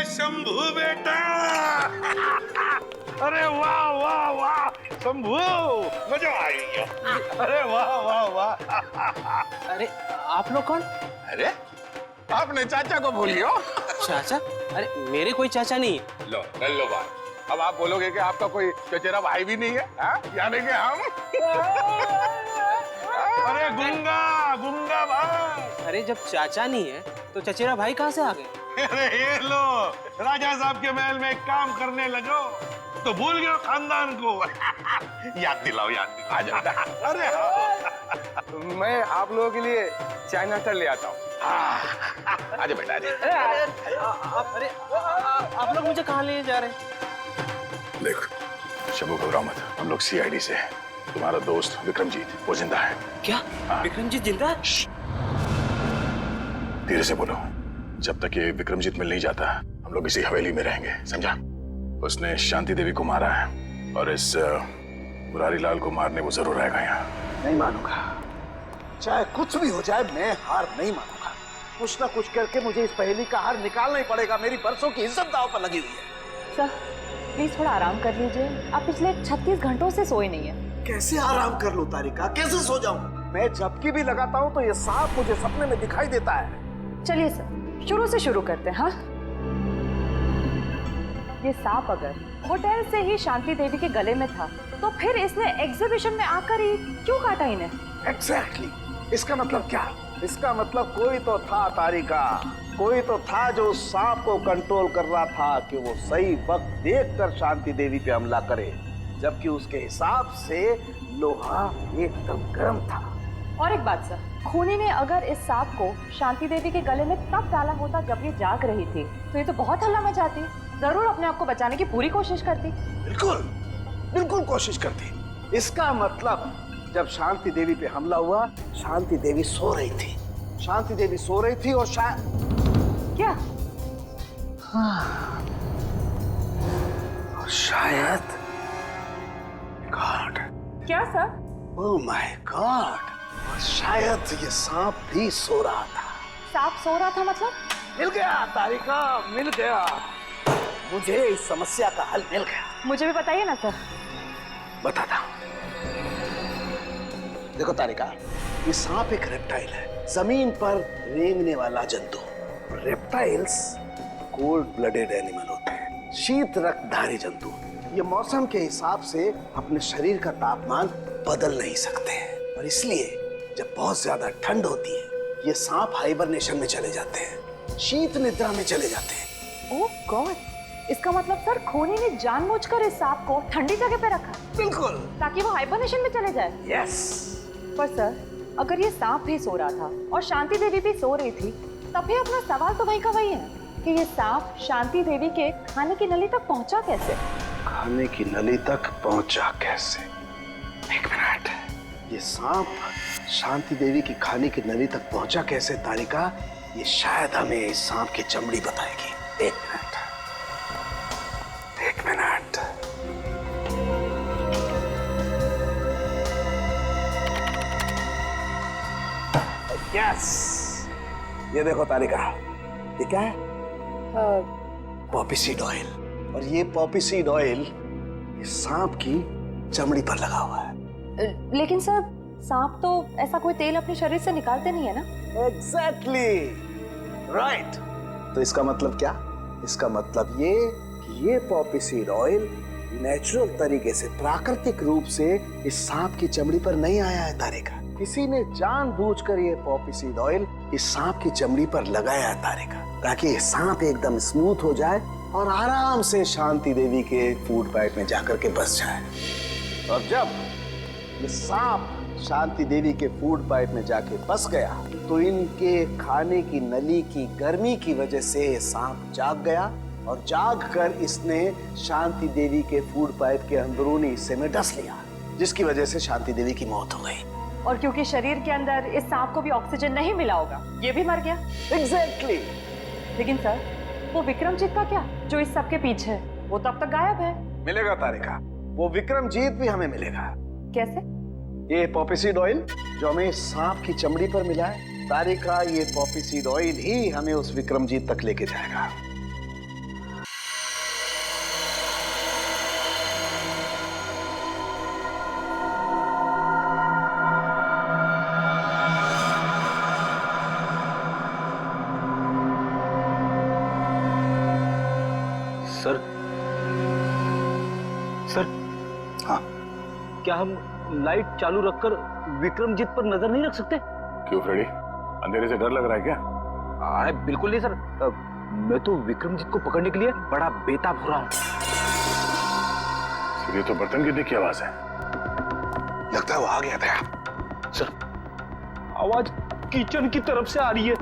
शंभू बेटा। अरे वाह वाह वाह शंभू, मजा आ गया। अरे वाह वाह वाह। अरे आप लोग कौन? अरे आपने चाचा को भूल गए हो? चाचा? अरे मेरे कोई चाचा नहीं है। लो कर लो बात। अब आप बोलोगे कि आपका कोई चचेरा भाई भी नहीं है, यानी कि हम। अरे गुंगा गुंगा भाई। अरे जब चाचा नहीं है तो चचेरा भाई कहाँ से आ गए? अरे ये लो, राजा साहब के महल में काम करने लगो तो भूल गए खानदान को। याद दिलाओ याद दिलाओ। आ जाओ। अरे मैं आप लोगों के लिए चाय नाश्ता ले आता हूँ। आजा बेटा आजा। अरे आप लोग मुझे कहाँ ले जा रहे हैं? देख शंभू घबराओ मत, हम लोग सीआईडी से हैं। तुम्हारा दोस्त विक्रमजीत वो जिंदा है। क्या विक्रमजीत जिंदा है? धीरे से बोलो। जब तक ये विक्रमजीत मिल नहीं जाता हम लोग इसी हवेली में रहेंगे, समझा? उसने शांति देवी को मारा है और इस मुरारी लाल को मारने वो जरूर आएगा यहाँ। नहीं मानूंगा, चाहे कुछ भी हो जाए मैं हार नहीं मानूंगा। कुछ ना कुछ करके मुझे इस पहेली का हार निकालना ही पड़ेगा। मेरी बरसों की इज्जत दांव पर लगी हुई है। सर प्लीज थोड़ा आराम कर लीजिए, आप पिछले 36 घंटों से सोए नहीं है। कैसे आराम कर लूं तारिका, कैसे सो जाऊं? मैं झपकी भी लगाता हूं तो ये सांप मुझे सपने में दिखाई देता है। चलिए सर शुरू से शुरू करते हैं। हाँ, ये सांप अगर होटल से ही शांति देवी के गले में था तो फिर इसने एग्जीबिशन में आकर ही क्यों काटा इन्हें? एग्जैक्टली। इसका मतलब क्या? इसका मतलब कोई तो था तारिका, कोई तो था जो उस सांप को कंट्रोल कर रहा था कि वो सही वक्त देखकर शांति देवी पे हमला करे, जबकि उसके हिसाब से लोहा एकदम गर्म था। और एक बात सर, खूनी ने अगर इस सांप को शांति देवी के गले में तब डाला होता जब ये जाग रही थी तो ये तो बहुत हल्ला मचाती, जरूर अपने आप को बचाने की पूरी कोशिश करती। बिल्कुल बिल्कुल कोशिश करती। इसका मतलब जब शांति देवी पे हमला हुआ, शांति देवी सो रही थी। शांति देवी सो रही थी और क्या? हाँ, और शायद गॉड। क्या सर? ओह माय गॉड, शायद ये सांप भी सो रहा था। सांप सो रहा था मतलब? मिल गया तारिका, मिल गया। मुझे इस समस्या का हल मिल गया। मुझे भी बताइए ना सर। बताता हूं। देखो तारिका, ये सांप एक रेप्टाइल है, जमीन पर रेंगने वाला जंतु। रेप्टाइल्स कोल्ड ब्लडेड एनिमल होते हैं, शीत रक्तधारी जंतु। ये मौसम के हिसाब से अपने शरीर का तापमान बदल नहीं सकते हैं और इसलिए जब बहुत ज्यादा ठंड होती है ये सांप हाइबरनेशन में चले जाते हैं, शीत निद्रा में चले जाते हैं। ओह गॉड, इसका मतलब सर खूनी ने जानबूझकर इस सांप को ठंडी जगह पे रखा बिल्कुल, ताकि वो हाइबरनेशन में चले जाए। यस। पर सर अगर ये सांप भी सो रहा था और शांति देवी भी सो रही थी तब भी अपना सवाल तो वही का वही है कि ये सांप शांति देवी के खाने की नली तक पहुंचा कैसे? खाने की नली तक पहुंचा कैसे? एक मिनट, ये सांप शांति देवी की खाने की नली तक पहुंचा कैसे तारिका? ये शायद हमें इस सांप की चमड़ी बताएगी। एक मिनट, एक मिनट। यस, ये देखो तारिका, ये क्या है? Poppy seed oil. और ये पॉपी सीड ऑयल इस सांप की चमड़ी पर लगा हुआ है। लेकिन सर सांप तो ऐसा कोई तेल अपने शरीर से निकालते नहीं है ना? Exactly right. तो इसका मतलब क्या? इसका मतलब ये कि ये पॉपी सीड ऑयल नेचुरल तरीके से, प्राकृतिक रूप से इस सांप की चमड़ी पर नहीं आया है तारिका। किसी ने जानबूझकर ये पॉपी सीड ऑयल इस सांप की चमड़ी पर लगाया है तारिका, ताकि ये सांप एकदम स्मूथ हो जाए और आराम से शांति देवी के फूड पाइप में जाकर के बस जाए। और जब ये सांप शांति देवी के फूड पाइप में जाके बस गया तो इनके खाने की नली की गर्मी की वजह से ये सांप जाग गया और जाग कर इसने शांति देवी के फूड पाइप के अंदरूनी हिस्से में डस लिया, जिसकी वजह से शांति देवी की मौत हो गई। और क्योंकि शरीर के अंदर इस सांप को भी ऑक्सीजन नहीं मिला होगा, ये भी मर गया। एग्जैक्टली। लेकिन सर वो विक्रमजीत का क्या, जो इस सब के पीछे है? वो तब तक गायब है। मिलेगा तारिका, वो विक्रमजीत भी हमें मिलेगा। कैसे? ये पॉपी सीड ऑयल जो हमें सांप की चमड़ी पर मिला है तारिका, ये पॉपी सीड ऑयल ही हमें उस विक्रमजीत तक लेके जाएगा। क्या हम लाइट चालू रखकर विक्रमजीत पर नजर नहीं रख सकते? क्यों फ्रेडी, अंधेरे से डर लग रहा है क्या? बिल्कुल नहीं सर, मैं तो विक्रमजीत को पकड़ने के लिए बड़ा बेताब हो रहा हूँ। ये तो बर्तन गिरने की आवाज है। लगता है वो आ गया था। सर, आवाज किचन की तरफ से आ रही है।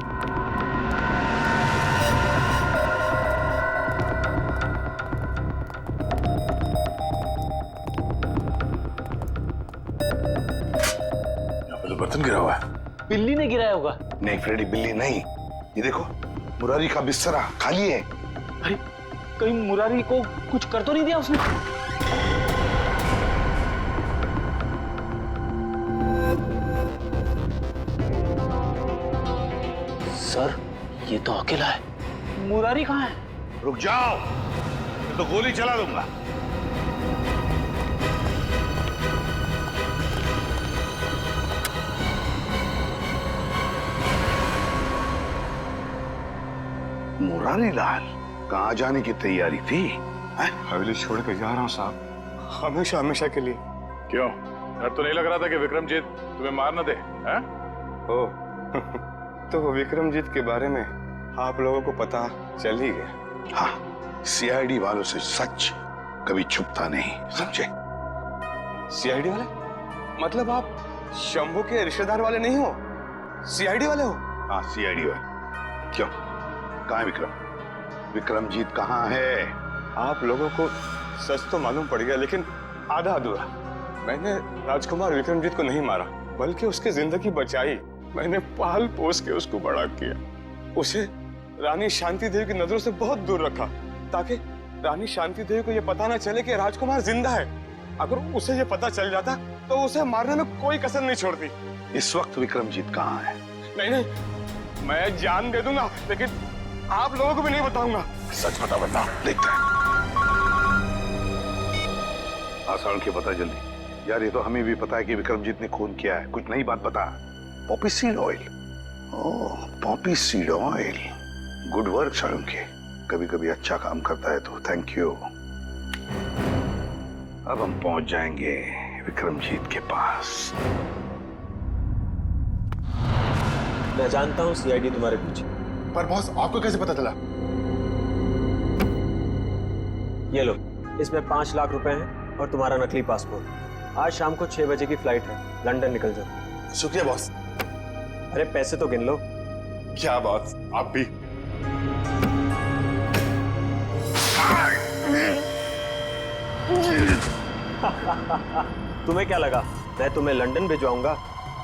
यहाँ पे तो बर्तन गिरा हुआ है। बिल्ली ने गिराया होगा। नहीं फ्रेडी, बिल्ली नहीं। ये देखो, मुरारी का बिस्तरा खाली है। अरे कहीं मुरारी को कुछ कर तो नहीं दिया उसने? सर, ये तो अकेला है। मुरारी कहाँ है? रुक जाओ, मैं तो गोली चला दूंगा। मुरारी लाल कहाँ जाने की तैयारी थी? हवेली छोड़ के जा रहा हूँ साहब, हमेशा हमेशा के लिए। क्यों, डर तो नहीं लग रहा था कि विक्रमजीत तुम्हें मार न दे? हैं? ओह तो विक्रमजीत के बारे में आप लोगों को पता चल ही गया। हाँ, सीआईडी वालों से सच कभी छुपता नहीं, समझे? सीआईडी वाले? मतलब आप शंभू के रिश्तेदार वाले नहीं हो, सीआईडी वाले हो? हाँ, सीआईडी वाले। क्यों, कहाँ है विक्रम? विक्रमजीत कहाँ है? आप लोगों को सच तो मालूम पड़ गया, लेकिन आधा अधूरा। मैंने राजकुमार विक्रमजीत को नहीं मारा, बल्कि उसकी जिंदगी बचाई। मैंने पाल पोस के उसको बड़ा किया, उसे रानी शांति देवी की नजरों से बहुत दूर रखा, ताकि रानी शांति देवी को यह पता ना चले कि राजकुमार जिंदा है। अगर उसे यह पता चल जाता तो उसे मारने में कोई कसर नहीं छोड़ती। इस वक्त विक्रमजीत कहाँ है? नहीं नहीं, मैं जान दे दूंगा, लेकिन आप लोगों को भी नहीं बताऊंगा। सच बता, बता, देखते हैं। आसान की बता जल्दी। यार, ये तो हमें भी पता है कि विक्रमजीत ने खून किया है, कुछ नई बात बता। Poppy seed oil. Oh, poppy seed oil. Good work Salunkhe, कभी कभी अच्छा काम करता है तो थैंक यू। अब हम पहुंच जाएंगे विक्रमजीत के पास। मैं जानता हूँ सीआईडी तुम्हारे पीछे। पर बॉस, आपको कैसे पता चला? ये लो, इसमें 5 लाख रुपए हैं और तुम्हारा नकली पासपोर्ट। आज शाम को 6 बजे की फ्लाइट है, लंदन निकल जाओ। शुक्रिया बॉस। अरे पैसे तो गिन लो। क्या बात, आप भी। तुम्हें क्या लगा मैं तुम्हें लंदन भिजवाऊंगा?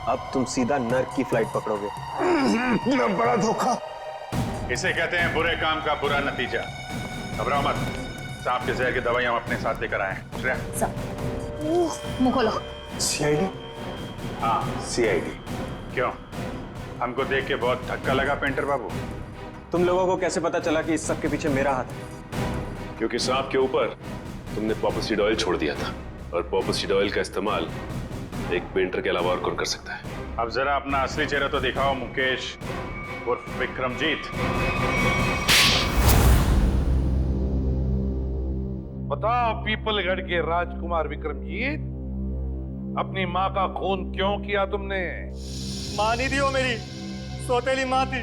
अब तुम सीधा नर्क की फ्लाइट पकड़ोगे। बड़ा धोखा। इसे कहते हैं बुरे काम का बुरा नतीजा। घबराओ मत, सांप के जहर की दवाई हम अपने साथ लेकर आए हैं। मुंह खोलो। सीआईडी? हाँ, सीआईडी। क्यों, हमको देख के बहुत धक्का लगा पेंटर बाबू? तुम लोगों को कैसे पता चला कि इस सब के पीछे मेरा हाथ है? क्योंकि सांप के ऊपर तुमने पॉपीसीड ऑयल छोड़ दिया था, और पॉपीसीड ऑयल का इस्तेमाल एक पेंटर के अलावा और कौन कर सकता है? अब जरा अपना असली चेहरा तो दिखाओ मुकेश उर्फ विक्रमजीत। बताओ पीपलगढ़ के राजकुमार विक्रमजीत, अपनी माँ का खून क्यों किया तुमने? माँ नहीं थी वो, मेरी सौतेली माँ थी,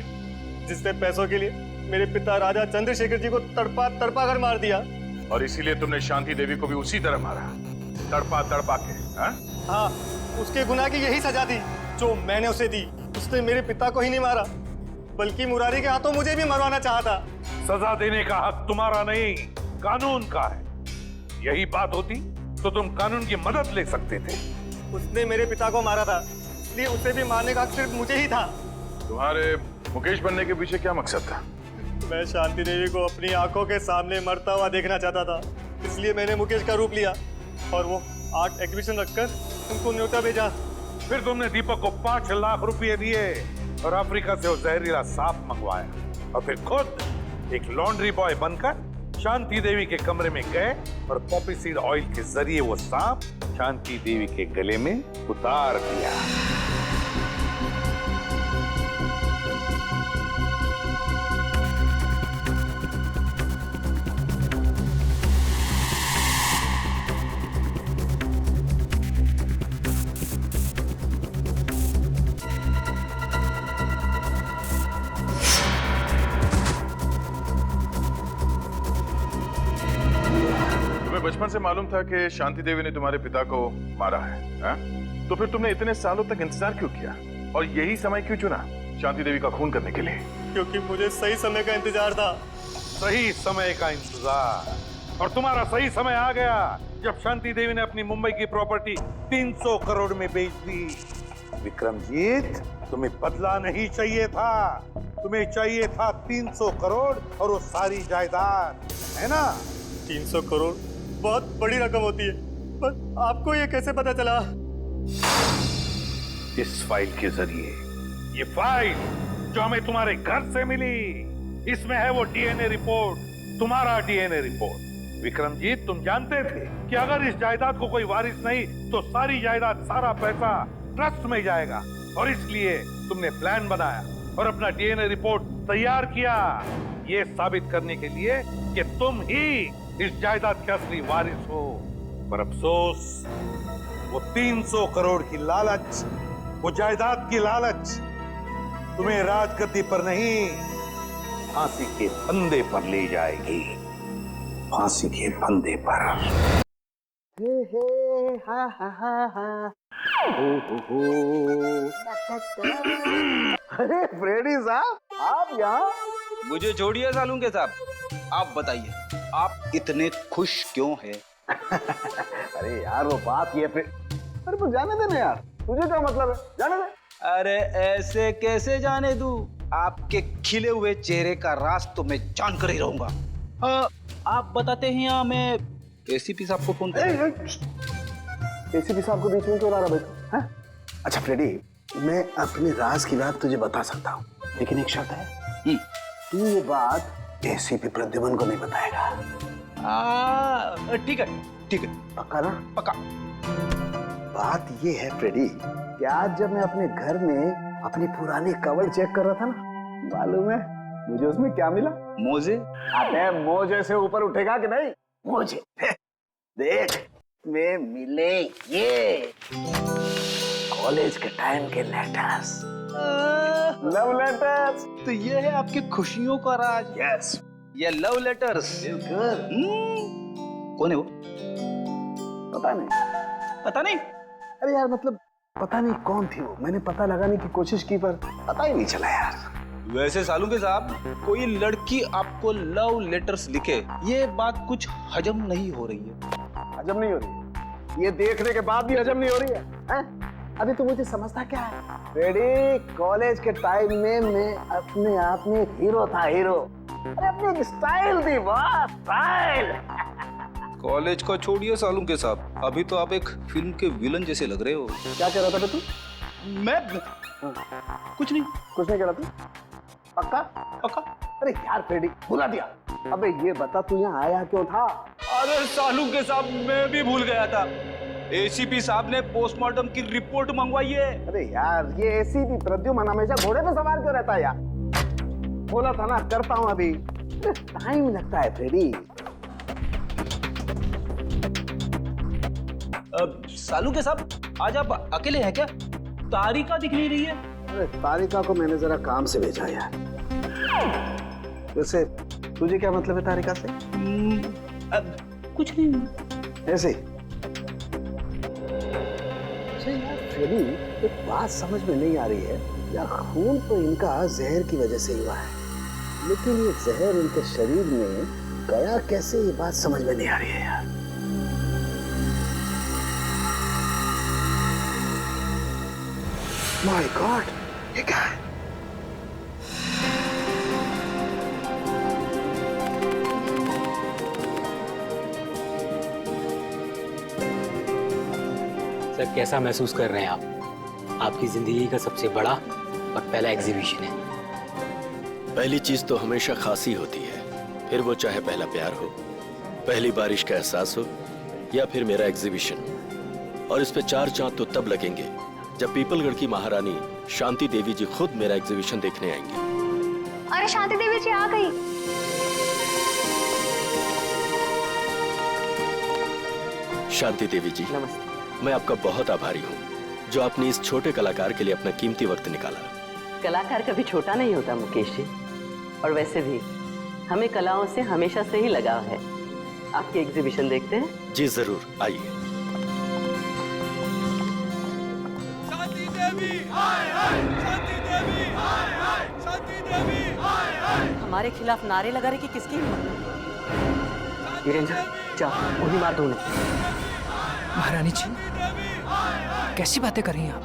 जिसने पैसों के लिए मेरे पिता राजा चंद्रशेखर जी को तड़पा तड़पा कर मार दिया। और इसीलिए तुमने शांति देवी को भी उसी तरह मारा, तड़पा तड़पा के? हाँ, उसके गुनाह की यही सजा थी जो मैंने उसे दी। उसने मेरे पिता को ही नहीं मारा, बल्कि मुरारी के हाथों मुझे भी मरवाना चाहा था। सजा देने का हक तुम्हारा नहीं, कानून का है। यही बात होती तो तुम कानून की मदद ले सकते थे। उसने मेरे पिता को मारा था, इसलिए उसे भी मारने का हक सिर्फ मुझे ही था। तुम्हारे मुकेश बनने के पीछे क्या मकसद था? मैं शांति देवी को अपनी आंखों के सामने मरता हुआ देखना चाहता था, इसलिए मैंने मुकेश का रूप लिया और वो आर्ट एग्जीबिशन रखकर उनको न्योता भेजा। फिर तुमने दीपक को 5 लाख रुपए दिए और अफ्रीका से वो जहरीला सांप मंगवाया, और फिर खुद एक लॉन्ड्री बॉय बनकर शांति देवी के कमरे में गए और पॉपी सीड ऑयल के जरिए वो सांप शांति देवी के गले में उतार दिया। तुम्हें बचपन से मालूम था कि शांति देवी ने तुम्हारे पिता को मारा है, हा? तो फिर तुमने इतने सालों तक इंतजार क्यों किया और यही समय क्यों चुना शांति देवी का खून करने के लिए? क्योंकि मुझे सही समय का इंतजार था। सही समय का इंतजार, और तुम्हारा सही समय आ गया जब शांति देवी ने अपनी मुंबई की प्रॉपर्टी 300 करोड़ में बेच दी। विक्रमजीत, तुम्हें बदला नहीं चाहिए था, तुम्हें चाहिए था 300 करोड़ और वो सारी जायदाद, है ना? 300 करोड़ बहुत बड़ी रकम होती है, पर आपको ये कैसे पता चला? इस फाइल के जरिए, ये फाइल जो हमें तुम्हारे घर से मिली, इसमें है वो डीएनए रिपोर्ट, तुम्हारा डीएनए रिपोर्ट। विक्रमजीत, तुम जानते थे कि अगर इस जायदाद को कोई वारिस नहीं तो सारी जायदाद, सारा पैसा ट्रस्ट में जाएगा, और इसलिए तुमने प्लान बनाया और अपना डीएनए रिपोर्ट तैयार किया, ये साबित करने के लिए कि तुम ही इस जायदाद के असली वारिस हो। पर अफसोस, वो 300 करोड़ की लालच, वो जायदाद की लालच तुम्हें राजगद्दी पर नहीं, फांसी के फंदे पर ले जाएगी, फांसी के फंदे पर। हे हे हा हा हा हा, हो। अरे फ्रेडी साहब, आप यहाँ? मुझे छोड़िए सालून के साहब, आप बताइए आप इतने खुश क्यों हैं? अरे यार वो बात ये फिर, अरे तो जाने दे ना यार, तुझे क्या मतलब है, जाने दे। अरे ऐसे कैसे जाने दूं? आपके खिले हुए चेहरे का राज तो मैं जानकर ही रहूंगा। आप बताते हैं या मैं एसीपी साहब को फोन करूं? एसीपी साहब को बीच में क्यों ला रहा बेटा? हाँ? अच्छा फ्रेडी, मैं अपने राज की बात तुझे बता सकता हूँ, लेकिन एक शर्त है, तू ये बात एसीपी प्रद्युमन को नहीं बताएगा। ठीक है, ठीक है, पक्का ना? पक्का। बात ये है फ्रेडी कि आज जब मैं अपने घर में अपनी पुरानी कवर चेक कर रहा था ना, मालूम है मुझे उसमें क्या मिला? मोजे? अबे मोजे से ऊपर उठेगा कि नहीं? मोजे देख, में मिले ये कॉलेज के टाइम के लेटर्स, लव लेटर्स। तो ये है आपकी खुशियों का राज? यस, ये लव लेटर्स। कौन है वो? पता नहीं। पता नहीं? अरे यार मतलब पता नहीं कौन थी वो, मैंने पता लगाने की कोशिश की पर पता ही नहीं चला यार। वैसे सालूके साहब, कोई लड़की आपको लव लेटर्स लिखे, ये बात कुछ हजम नहीं हो रही है। हजम नहीं हो रही है? ये देखने के बाद भी हजम नहीं हो रही है? अभी तो मुझे समझता क्या है रेडी, कॉलेज के टाइम में मैं अपने आप में हीरो था, हीरो। अरे अपनी एक स्टाइल थी, बस स्टाइल। कॉलेज को छोड़िए सालूके साहब, अभी तो आप एक फिल्म के विलन जैसे लग रहे हो। क्या कह रहा था तू? मैं कुछ नहीं कह रहा तू? पक्का? पक्का। अरे यार फ्रेडी, भुला दिया। अबे ये बता तू यहाँ आया क्यों था? अरे सालूके साहब, मैं भी भूल गया था, एसीपी साहब ने पोस्टमार्टम की रिपोर्ट मंगवाई है। अरे यार ये एसीपी प्रद्युमन हमेशा घोड़े पे सवार क्यों रहता है यार? बोला था ना करता हूँ अभी, टाइम लगता है फ्रेडी। सालूके साहब, आज आप अकेले हैं क्या? तारिका दिख नहीं रही है। अरे तारिका को मैंने जरा काम से भेजा यार। वैसे तुझे क्या मतलब है तारिका से? कुछ नहीं, ऐसे। अच्छा यार फ्रेडी, एक बात समझ में नहीं आ रही है यार, खून तो इनका जहर की वजह से हुआ है, लेकिन ये जहर इनके शरीर में गया कैसे, ये बात समझ में नहीं आ रही है यार। माय गॉड, ये क्या है? सर, कैसा महसूस कर रहे हैं आप? आपकी जिंदगी का सबसे बड़ा और पहला एग्जीबिशन है। पहली चीज तो हमेशा खासी होती है, फिर वो चाहे पहला प्यार हो, पहली बारिश का एहसास हो, या फिर मेरा एग्जीबिशन। और इस पे 4 चांद तो तब लगेंगे जब पीपलगढ़ की महारानी शांति देवी जी खुद मेरा एग्जीबिशन देखने आएंगी। अरे शांति देवी जी आ गई। शांति देवी जी, नमस्ते। मैं आपका बहुत आभारी हूँ जो आपने इस छोटे कलाकार के लिए अपना कीमती वक्त निकाला। कलाकार कभी छोटा नहीं होता मुकेश जी, और वैसे भी हमें कलाओं से हमेशा से ही लगाव है। आपकी एग्जीबिशन देखते हैं? जी जरूर, आइए। शांति देवी हाय हाय, शांति देवी हाय हाय, शांति देवी हाय हाय। हमारे खिलाफ नारे लगा रहे कि किसकी हिम्मत? वीरेंद्र, जा उन्हें मार दो उन्हें। महारानी जी, कैसी बातें कर रही हैं आप?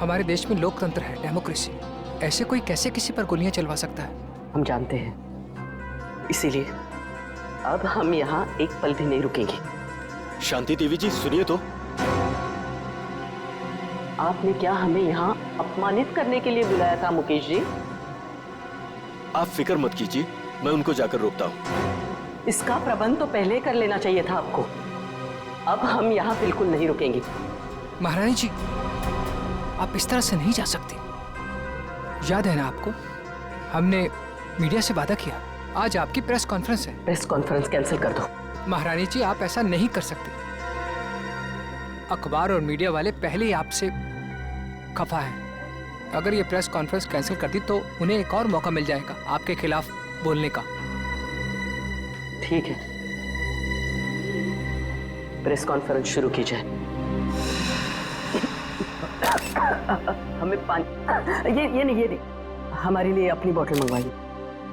हमारे देश में लोकतंत्र है, डेमोक्रेसी। ऐसे कोई कैसे किसी पर गोलियां चलवा सकता है? हम जानते हैं, इसीलिए अब हम यहाँ एक पल भी नहीं रुकेंगे। शांति देवी जी, सुनिए तो। आपने क्या हमें यहाँ अपमानित करने के लिए बुलाया था मुकेश जी? आप फिक्र मत कीजिए, मैं उनको जाकर रोकता हूँ। इसका प्रबंध तो पहले कर लेना चाहिए था आपको। अब हम यहाँ बिल्कुल नहीं रुकेंगे। महारानी जी, आप इस तरह से नहीं जा सकती। याद है ना आपको, हमने मीडिया से वादा किया। आज आपकी प्रेस कॉन्फ्रेंस है। प्रेस कॉन्फ्रेंस कैंसिल कर दो। महारानी जी, आप ऐसा नहीं कर सकते। अखबार और मीडिया वाले पहले ही आपसे खफा हैं। अगर ये प्रेस कॉन्फ्रेंस कैंसिल कर दी तो उन्हें एक और मौका मिल जाएगा आपके खिलाफ बोलने का। ठीक है, प्रेस कॉन्फ्रेंस शुरू की जाए। हमें पानी, ये नहीं, हमारे लिए अपनी बोतल मंगवाइए।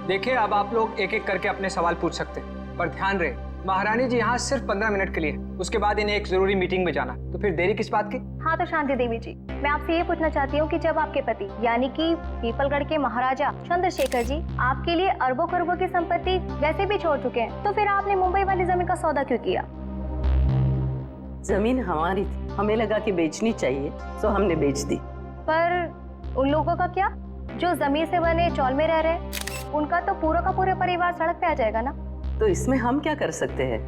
देखिए, अब आप लोग एक एक करके अपने सवाल पूछ सकते हैं, पर ध्यान रहे महारानी जी यहाँ सिर्फ 15 मिनट के लिए, उसके बाद इन्हें एक जरूरी मीटिंग में जाना। तो फिर देरी किस बात की? हाँ तो शांति देवी जी, मैं आपसे ये पूछना चाहती हूँ कि जब आपके पति यानी कि पीपलगढ़ के महाराजा चंद्रशेखर जी आपके लिए अरबों खरबों की संपत्ति वैसे भी छोड़ चुके हैं, तो फिर आपने मुंबई वाली जमीन का सौदा क्यों किया? जमीन हमारी थी, हमें लगा कि बेचनी चाहिए तो हमने बेच दी। पर उन लोगों का क्या जो जमीन से बने चौल में रह रहे, उनका तो पूरा का पूरा परिवार सड़क पे आ जाएगा ना। तो इसमें हम क्या कर सकते हैं?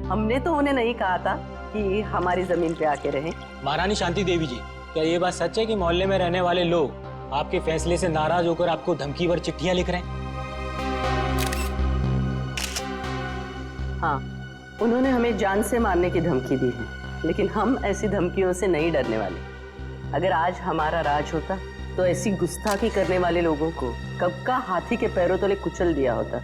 हमने तो उन्हें नहीं कहा था कि हमारी जमीन पे आके रहें। महारानी शांति देवी जी, क्या ये बात सच है कि मोहल्ले में रहने वाले लोग आपके फैसले से नाराज होकर आपको धमकी भर चिट्ठियां लिख रहे हैं? हाँ, उन्होंने हमें जान से मारने की धमकी दी है, लेकिन हम ऐसी धमकियों से नहीं डरने वाले। अगर आज हमारा राज होता तो ऐसी गुस्ताखी करने वाले लोगों को कब का हाथी के पैरों तले कुचल दिया होता।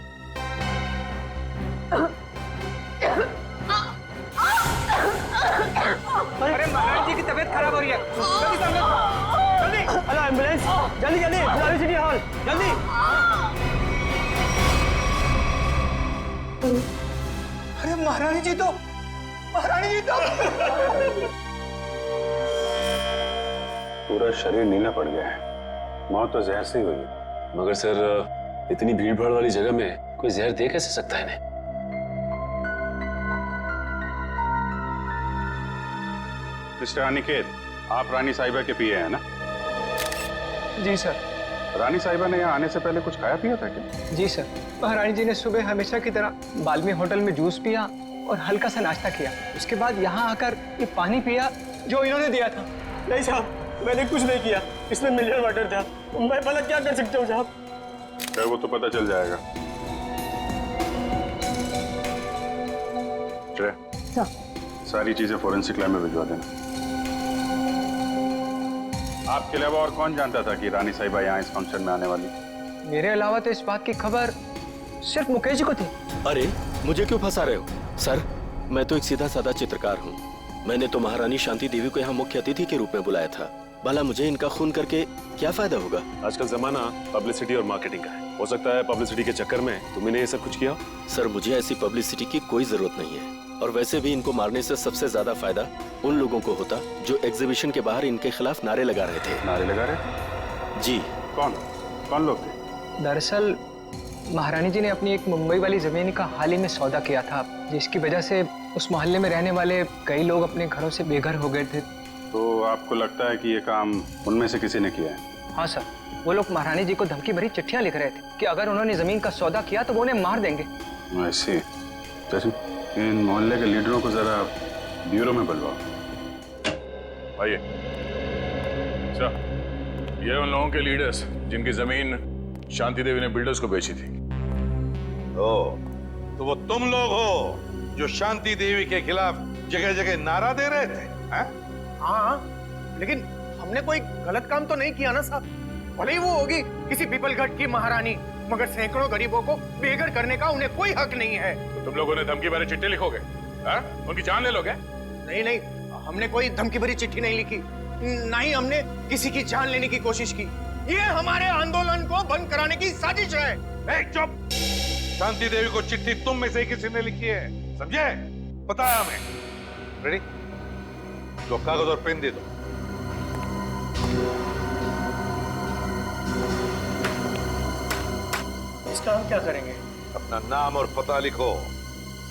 अरे महाराज जी की तबीयत खराब हो रही है, जल्दी हेलो एम्बुलेंस, जल्दी जल्दी बुलाओ सिटी हॉल, जल्दी। अरे महारानी जी तो पूरा शरीर नीला पड़ गया है, मौत तो जहर से ही हुई है। मगर सर, इतनी भीड़ भाड़ वाली जगह में कोई जहर दे कैसे सकता है इन्हें? मिस्टर अनिकेत, आप रानी साहिबा के पिए हैं ना? जी सर। रानी साहिबा ने यहाँ आने से पहले कुछ खाया पिया था क्या? जी सर, महारानी जी ने सुबह हमेशा की तरह बाल्मी होटल में जूस पिया और हल्का सा नाश्ता किया। उसके बाद यहाँ आकर ये पानी पिया जो इन्होंने दिया था। नहीं साहब, मैंने कुछ नहीं किया, इसमें मिनरल वाटर था। मैं भला क्या कर सकता हूँ साहब? क्या वो तो पता चल जाएगा। सारी चीजें फोरेंसिक लैब में भिजवा देना। आपके अलावा और कौन जानता था कि रानी साहिबा यहाँ इस फंक्शन में आने वाली? मेरे अलावा तो इस बात की खबर सिर्फ मुकेश जी को थी। अरे, मुझे क्यों फंसा रहे हो? सर, मैं तो एक सीधा साधा चित्रकार हूँ। मैंने तो महारानी शांति देवी को यहाँ मुख्य अतिथि के रूप में बुलाया था। भला मुझे इनका खून करके क्या फायदा होगा? आजकल जमाना पब्लिसिटी और मार्केटिंग का है। हो सकता है पब्लिसिटी के चक्कर में तुमने ये सब कुछ किया। सर, मुझे ऐसी पब्लिसिटी की कोई जरूरत नहीं है, और वैसे भी इनको मारने से सबसे ज्यादा फायदा उन लोगों को होता जो एग्जीबिशन के बाहर इनके खिलाफ नारे लगा रहे थे। नारे लगा रहे? जी। कौन लोग थे? दरअसल महारानी जी ने अपनी एक मुंबई वाली जमीन का हाल ही में सौदा किया था, जिसकी वजह से उस मोहल्ले में रहने वाले कई लोग अपने घरों से बेघर हो गए थे। तो आपको लगता है कि ये काम उनमें से किसी ने किया है? हाँ सर, वो लोग महारानी जी को धमकी भरी चिट्ठियां लिख रहे थे कि अगर उन्होंने जमीन का सौदा किया तो वो उन्हें मार देंगे। ऐसे इन मोहल्ले के लीडरों को जरा ब्यूरो में बुलवाओ। आइए। अच्छा, ये उन लोगों के लीडर्स जिनकी जमीन शांति देवी ने बिल्डर्स को बेची थी। तो वो तुम लोग हो जो शांति देवी के खिलाफ जगह जगह नारा दे रहे थे? हाँ, लेकिन हमने कोई गलत काम तो नहीं किया ना साहब। भले ही वो होगी किसी पीपलगढ़ की महारानी, मगर सैकड़ों गरीबों को बेघर करने का उन्हें कोई हक नहीं है। तो तुम लोगों ने धमकी भरी चिट्ठी लिखोगे? उनकी जान ले लोगे? नहीं नहीं, हमने कोई धमकी भरी चिट्ठी नहीं लिखी, ना ही हमने किसी की जान लेने की कोशिश की। ये हमारे आंदोलन को बंद कराने की साजिश है। चुप! शांति देवी को चिट्ठी तुम में से किसी ने लिखी है, समझे? पता है हमें। रेडी? तो कागज और पेन दे दो। इसका हम क्या करेंगे? अपना नाम और पता लिखो।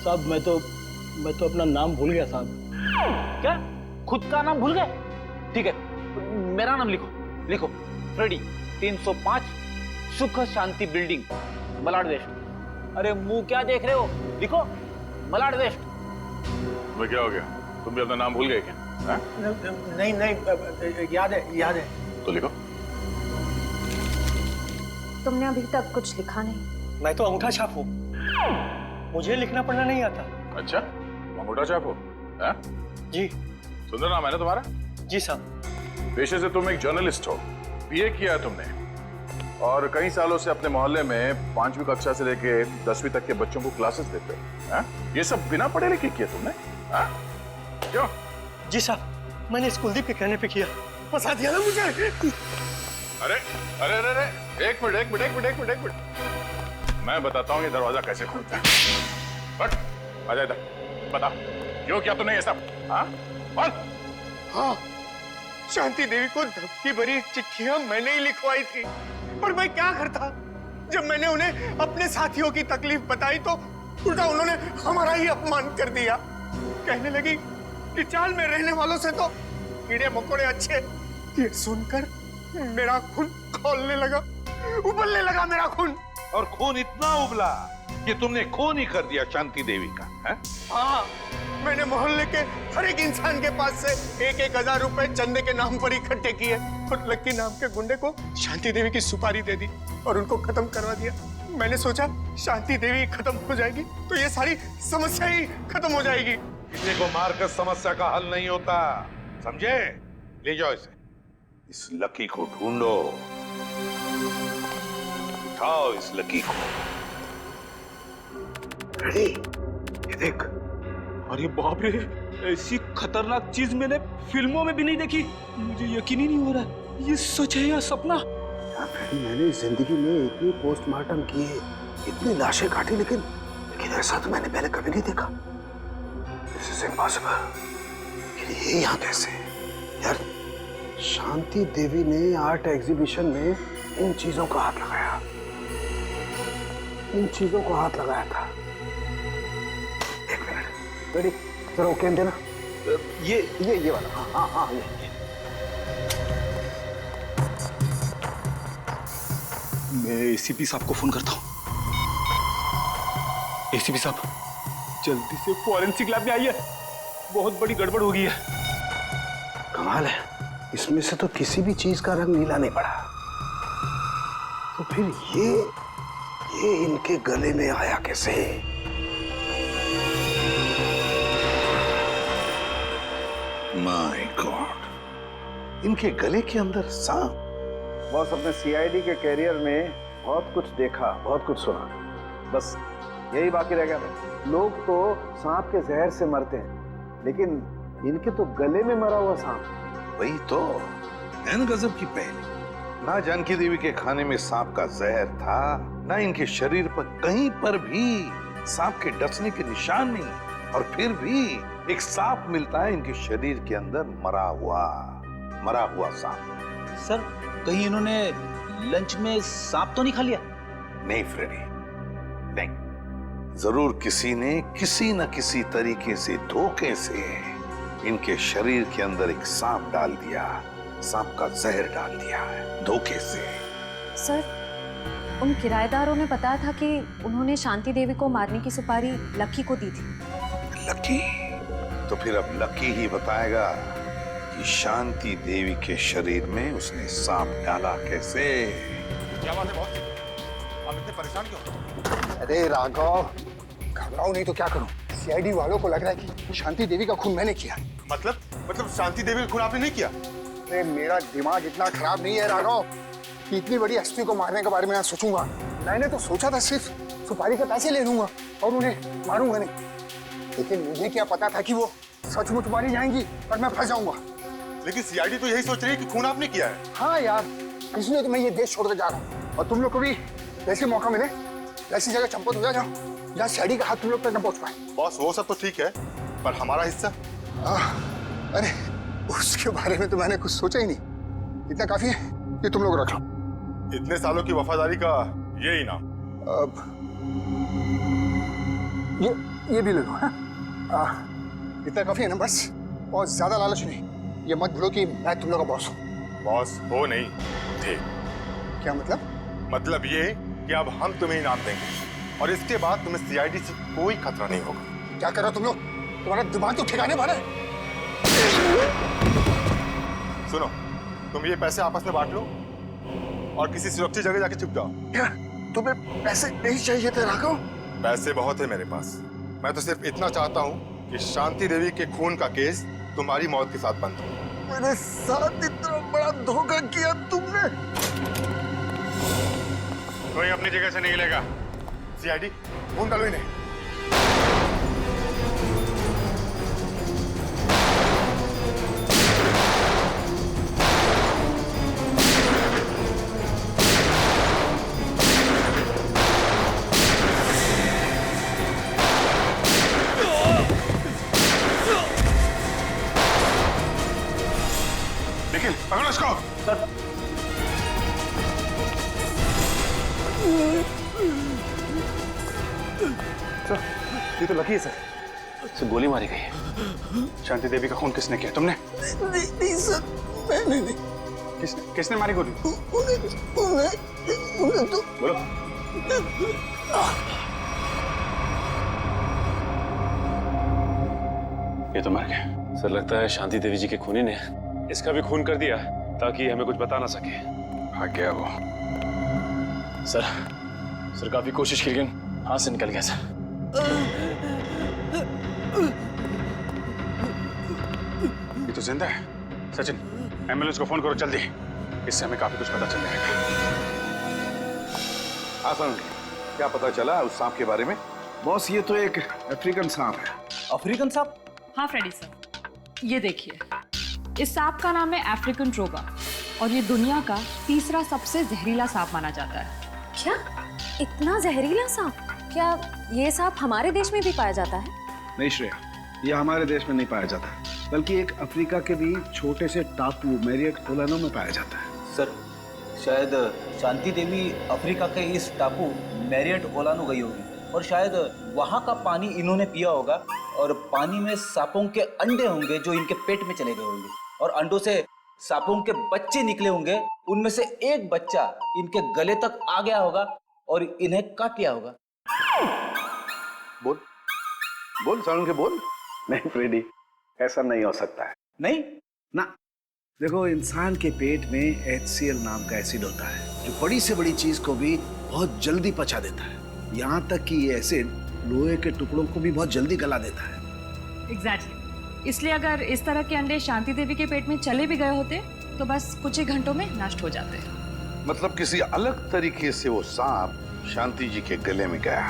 साहब मैं तो अपना नाम भूल गया साहब। क्या? खुद का नाम भूल गए? ठीक है, मेरा नाम लिखो। फ्रेडी, 305 सुख शांति बिल्डिंग, मलाड वेस्ट। अरे मुंह क्या देख रहे हो? लिखो मलाड वेस्ट। तुम्हें क्या हो गया? तुम भी अपना नाम भूल गए क्या? नहीं, याद है। तो लिखो। तुमने अभी तक कुछ लिखा नहीं। मैं तो अंगूठा छाप हूँ, मुझे लिखना पढ़ना नहीं आता। अच्छा, अंगूठा छाप हो? जी। सुंदर नाम है ना तुम्हारा? जी साहब। पेशे से तुम एक जर्नलिस्ट हो, बीए किया है तुमने, और कई सालों से अपने मोहल्ले में 5वीं कक्षा से लेके 10वीं तक के बच्चों को क्लासेस देते हो। ये सब बिना पढ़े लिखे किया तुमने? क्यों? जी साहब, मैंने इस कुलदीप के कहने पे किया। फंसा दिया ना मुझे। अरे अरे अरे अरे, एक मिनट। मैं बताता हूँ ये दरवाजा कैसे खुलता है। हट, आ जा इधर, बता क्यों किया तुमने ये सब? बोल। हाँ, शांति देवी को धमकी भरी चिट्ठियां मैंने ही लिखवाई थी, पर मैं क्या करता? जब मैंने उन्हें अपने साथियों की तकलीफ बताई तो उल्टा उन्होंने हमारा ही अपमान कर दिया। कहने लगी कि चाल में रहने वालों से तो कीड़े मकोड़े अच्छे। ये सुनकर मेरा खून खौलने लगा, उबलने लगा मेरा खून। और खून इतना उबला कि तुमने खून ही कर दिया शांति देवी का, है? हाँ, मैंने मोहल्ले के हर एक इंसान के पास से 1,000 रुपए चंदे के नाम पर इकट्ठे किए और लक्की नाम के गुंडे को शांति देवी की सुपारी दे दी और उनको खत्म करवा दिया। मैंने सोचा शांति देवी खत्म हो जाएगी तो ये सारी समस्या ही खत्म हो जाएगी। किसी को मारकर समस्या का हल नहीं होता, समझे? ले जाओ इसे, इस लकी को ढूंढो, उठाओ इस लकी को। रेडी? ये देख। अरे बाप रे, ऐसी खतरनाक चीज मैंने फिल्मों में भी नहीं देखी। मुझे यकीन ही नहीं हो रहा, ये सच है या सपना? मैंने जिंदगी में इतनी पोस्टमार्टम किए, इतनी लाशें काटी, लेकिन ऐसा तो मैंने पहले कभी नहीं देखा। This is impossible। ये यहाँ कैसे? यार, शांति देवी ने आर्ट एग्जीबिशन में इन चीजों को हाथ लगाया, था। एक मिनट, रेडी? जरा वो कैन देना। ये वाला। हाँ, ये। मैं एसीपी साहब को फोन करता हूँ। एसीपी साहब, जल्दी से फॉरेंसिक लैब में आइए, बहुत बड़ी गड़बड़ हो गई है। कमाल है, इसमें से तो किसी भी चीज का रंग नीला नहीं पड़ा। तो फिर ये इनके गले में आया कैसे? माय गॉड, इनके गले के अंदर सांप। बॉस, अपने सीआईडी के कैरियर में बहुत कुछ देखा, बहुत कुछ सुना, बस यही बाकी रह गया था। लोग तो सांप के जहर से मरते हैं, लेकिन इनके तो गले में मरा हुआ सांप। वही तो एन गजब की पहली। ना जानकी देवी के खाने में सांप का जहर था, ना इनके शरीर पर कहीं पर भी सांप के डसने के निशान नहीं, और फिर भी एक सांप मिलता है इनके शरीर के अंदर, मरा हुआ सांप। सर, कहीं इन्होंने लंच में सांप तो नहीं खा लिया? नहीं फ्रेडी, नहीं। जरूर किसी ने किसी न किसी तरीके से, धोखे से इनके शरीर के अंदर एक सांप डाल दिया, सांप का जहर डाल दिया है, धोखे से। सर, उन किराएदारों ने बताया था कि उन्होंने शांति देवी को मारने की सुपारी लकी को दी थी। लकी? तो फिर अब लकी ही बताएगा कि शांति देवी के शरीर में उसने सांप डाला कैसे। क्या बात है बॉस, आप इतने परेशान क्यों? अरे राघव, घबराओ नहीं तो क्या करूं? सीआईडी वालों को लग रहा है कि शांति देवी का खून मैंने किया। मतलब शांति देवी का खून आपने नहीं किया? अरे मेरा दिमाग इतना खराब नहीं है राघव, कि इतनी बड़ी हस्ती को मारने के बारे में सोचूंगा। मैंने तो सोचा था सिर्फ सुपारी के पैसे ले लूंगा और उन्हें मारूंगा नहीं, लेकिन मुझे क्या पता था कि वो सचमुच मारी जाएंगी और मैं फंस जाऊंगा। लेकिन सीआईडी तो यही सोच रही है कि खून आपने किया है। हाँ यार, इसलिए तो मैं ये देश छोड़कर जा रहा हूँ और तुम लोग को भी जैसे मौका मिले ऐसी जगह चंपत हो जाओ जहाँ सीआईडी का हाथ तुम लोग तक न पहुंच पाए। बॉस वो सब तो ठीक है, पर हमारा हिस्सा? अरे उसके बारे में तो मैंने कुछ सोचा ही नहीं। इतना काफी है कि तुम लोग रख लो। इतने सालों की वफादारी का ये इनाम। ये भी ले लो। इतना काफी है ना बस, और ज्यादा लालच नहीं। ये मत भूलो कि मैं तुम लोग का बॉस हूँ। बॉस हो नहीं थे। क्या मतलब? मतलब ये कि अब हम तुम्हें इनाम देंगे और इसके बाद तुम्हें सीआईडी से कोई खतरा नहीं होगा। क्या कर रहे हो तुम लोग? तुम्हारा दिमाग तो ठिकाने पर है। सुनो, तुम ये पैसे आपस में बांट लो और किसी सुरक्षित जगह जाके छुप जाओ। क्या तुम्हें पैसे नहीं चाहिए थे राघव? पैसे बहुत है मेरे पास। मैं तो सिर्फ इतना चाहता हूँ कि शांति देवी के खून का केस तुम्हारी मौत के साथ बंद हो। मेरे साथ इतना बड़ा धोखा किया तुमने। कोई अपनी जगह से नहीं लेगा। सीआईडी खून डालो इन्हें। निखिल पकड़ो इसको। सर ये तो लकी है सर। गोली मारी गई है। शांति देवी का खून किसने किया? तुमने? नहीं सर, मैंने नहीं। किसने मारी गोली? उन्हें तो बोलो। ये तो मर गया। सर लगता है शांति देवी जी के खूनी ने इसका भी खून कर दिया ताकि हमें कुछ बता ना सके। हाँ क्या वो? सर काफी कोशिश की लेकिन हाथ से निकल गया सर। ये तो जिंदा है। सचिन एम्बुलेंस को फोन करो जल्दी, इससे हमें काफी कुछ पता चल जाएगा। आसान, क्या पता चला उस सांप के बारे में? बॉस ये तो एक अफ्रीकन सांप है। अफ्रीकन सांप? हाँ फ्रेडी सर, ये देखिए, इस सांप का नाम है अफ्रीकन ट्रोगा और ये दुनिया का तीसरा सबसे जहरीला सांप माना जाता है। क्या इतना जहरीला सांप? क्या ये सांप हमारे देश में भी पाया जाता है? नहीं श्रेया, ये हमारे देश में नहीं पाया जाता, बल्कि एक अफ्रीका के भी छोटे से टापू मैरियट ओलानो में पाया जाता है। सर शायद शांति देवी अफ्रीका के इस टापू मैरियट ओलानो गई होगी और शायद वहाँ का पानी इन्होंने पिया होगा और पानी में सांपों के अंडे होंगे जो इनके पेट में चले गए होंगे और अंडों से सांपों के बच्चे निकले होंगे। उनमें से एक बच्चा इनके गले तक आ गया होगा और इन्हें काट लिया होगा। बोल बोल सारुण के बोल। नहीं फ्रेडी, ऐसा नहीं हो सकता है। नहीं ना, देखो इंसान के पेट में HCl नाम का एसिड होता है जो बड़ी से बड़ी चीज को भी बहुत जल्दी पचा देता है। यहाँ तक कि ये एसिड लोहे के टुकड़ों को भी बहुत जल्दी गला देता है। एग्जैक्टली। इसलिए अगर इस तरह के अंडे शांति देवी के पेट में चले भी गए होते तो बस कुछ ही घंटों में नष्ट हो जाते। मतलब किसी अलग तरीके से वो सांप शांति जी के गले में गया।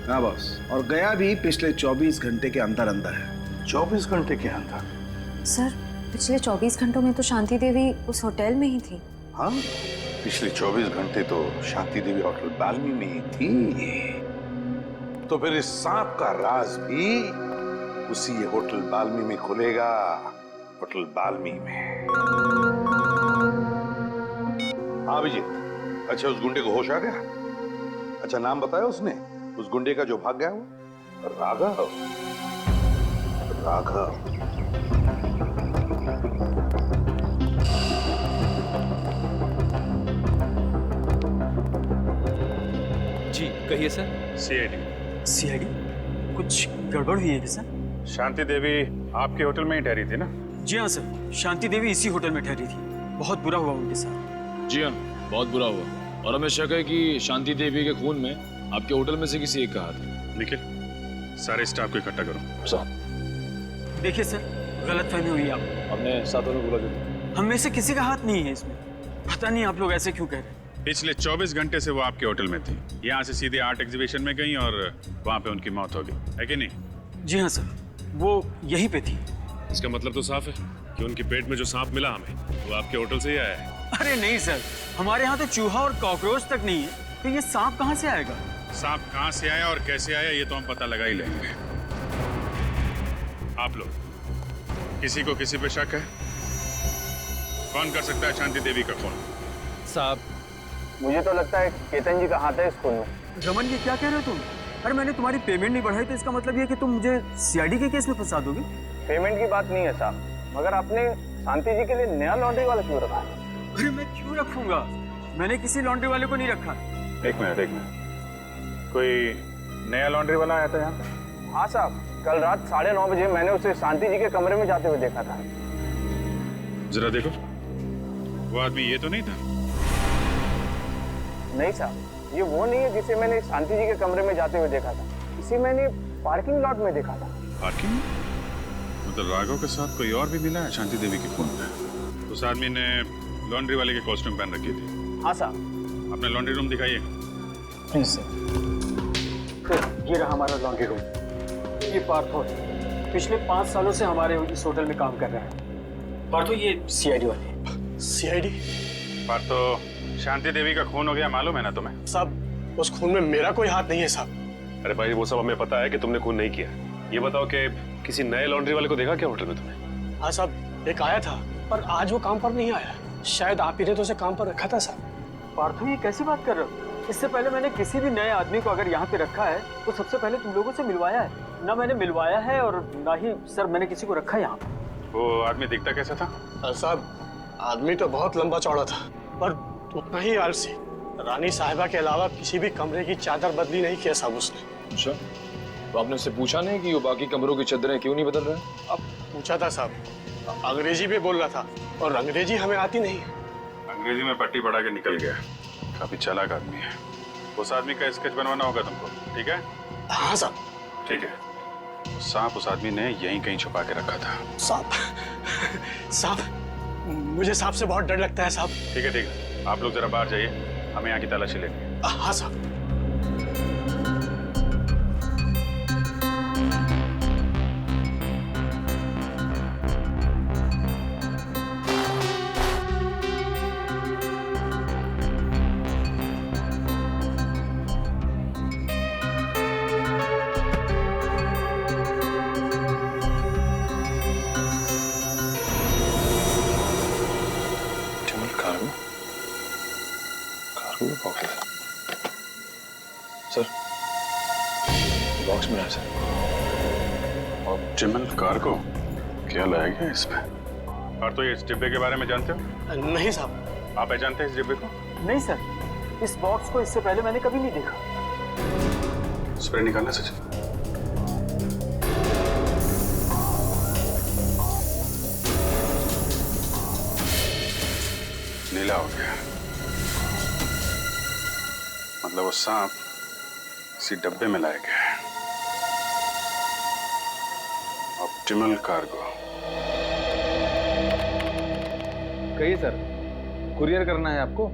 हाँ बॉस, और गया भी पिछले 24 घंटे के अंदर अंदर है। 24 घंटे के अंदर? सर पिछले 24 घंटों में तो शांति देवी उस होटल में ही थी। हाँ, पिछले 24 घंटे तो शांति देवी होटल बाल्मी में ही थी। तो फिर इस सांप का राज भी उसी होटल बाल्मी में खुलेगा। होटल बाल्मी में। हाँ अभिजीत, अच्छा उस गुंडे को होश आ गया? अच्छा नाम बताया उसने उस गुंडे का जो भाग गया वो? राघव। राघव। जी कहिए सर। सीआईडी कुछ गड़बड़ हुई है क्या सर? शांति देवी आपके होटल में ही ठहरी थी ना? जी हाँ सर, शांति देवी इसी होटल में ठहरी थी। बहुत बुरा हुआ उनके साथ। जी हाँ, बहुत बुरा हुआ और हमें शक है कि शांति देवी के खून में आपके होटल में से किसी एक का हाथ है। निखिल, सारे स्टाफ को इकट्ठा करो। सर देखिए सर, गलतफहमी हुई आप। हमने साथों में बोला जो हम में से किसी का हाथ नहीं है इसमें। पता नहीं आप लोग ऐसे क्यों कह रहे हैं। पिछले 24 घंटे से वो आपके होटल में थी। यहाँ से सीधे आर्ट एग्जीबिशन में गई और वहाँ पे उनकी मौत हो गई, है कि नहीं? जी हाँ सर, वो यहीं पे थी। इसका मतलब तो साफ है कि उनके पेट में जो सांप मिला हमें वो आपके होटल से ही आया है। अरे नहीं सर, हमारे यहाँ तो चूहा और कॉकरोच तक नहीं है, तो ये सांप कहाँ से आएगा? सांप कहाँ से आया और कैसे आया ये तो हम पता लगा ही लेंगे। आप लोग किसी को किसी पे शक है? कौन कर सकता है शांति देवी का खून? साहब, मुझे तो लगता है केतन जी का हाथ है इस खून में। रमन, ये क्या कह रहे हो तुम? अरे मैंने तुम्हारी पेमेंट नहीं बढ़ाई तो इसका मतलब ये कि तुम मुझे सीआईडी के केस में फंसा दोगे? पेमेंट की बात नहीं है साहब, मगर आपने शांति जी के लिए नया लॉन्ड्री वाला क्यों रखा है? अरे मैं क्यों रखूंगा? मैंने किसी लॉन्ड्री वाले को नहीं रखा। एक मिनट, कोई नया लॉन्ड्री वाला आया था यहाँ पे? हाँ साहब, कल रात 9:30 बजे मैंने उसे शांति जी के कमरे में जाते हुए देखा था। जरा देखो, वो आदमी ये तो नहीं था? नहीं साहब, ये वो नहीं है जिसे मैंने शांति जी के कमरे में जाते हुए देखा था। इसे मैंने पार्किंग लॉट में देखा था। पार्किंग? मतलब राघव के साथ कोई और भी मिला है शांति देवी के खून में? उस आदमी ने लॉन्ड्री वाले के कॉस्ट्यूम पहन रखी थी। हाँ साहब। अपना लॉन्ड्री रूम दिखाइए। Please sir. ये रहा हमारा लॉन्ड्री रूम। ये पार्थो है, पिछले 5 सालों से हमारे इस होटल में काम कर रहा है। पार्थो, ये सीआईडी वाले। सीआईडी? पार्थो, शांति देवी का खून हो गया, मालूम है ना तुम्हें? साहब, उस खून में मेरा कोई हाथ नहीं है साहब। अरे भाई, वो सब हमें पता है कि तुमने खून नहीं किया। ये बताओ कि किसी नए लॉन्ड्री वाले को देखा क्या होटल में तुमने? हाँ साहब, एक आया था, पर आज वो काम पर नहीं आया। शायद आप ही ने तो उसे काम पर रखा था साहब। पार्थो, ये कैसी बात कर रहे हो? इससे पहले मैंने किसी भी नए आदमी को अगर यहाँ पे रखा है तो सबसे पहले तुम लोगों से मिलवाया है। ना मैंने मिलवाया है और ना ही सर मैंने किसी को रखा है यहाँ पे। वो आदमी दिखता कैसा था? साहब, आदमी तो बहुत लंबा चौड़ा था, पर उतना ही आलसी। रानी साहिबा के अलावा किसी भी कमरे की चादर बदली नहीं किया साहब उसने। अच्छा, तो आपने उससे पूछा नहीं कि वो बाकी कमरों की चादरें क्यों नहीं बदल रहे? अब पूछा था साहब, अंग्रेजी भी बोल रहा था और अंग्रेजी हमें आती नहीं। अंग्रेजी में पट्टी पढ़ा के निकल गया। काफी चालाक आदमी है। उस आदमी का स्केच बनवाना होगा तुमको, ठीक है? हाँ साहब। ठीक है। सांप उस आदमी ने यहीं कहीं छुपा के रखा था। साहब, मुझे सांप से बहुत डर लगता है साहब। ठीक है, आप लोग जरा बाहर जाइए, हमें यहाँ की तलाशी लेंगे। हाँ साहब। सर, बॉक्स मिला है सर। Optimal cargo? क्या लाया गया इसमें? और तो ये इस डिब्बे के बारे में जानते हो? नहीं साहब। आप जानते हैं इस डिब्बे को? नहीं सर, इस बॉक्स को इससे पहले मैंने कभी नहीं देखा। स्प्रे निकालना सच? नीला हो गया। मतलब वो सांप इसी डब्बे में लाया गया है। Optimal cargo. कहिए सर, कुरियर करना है आपको?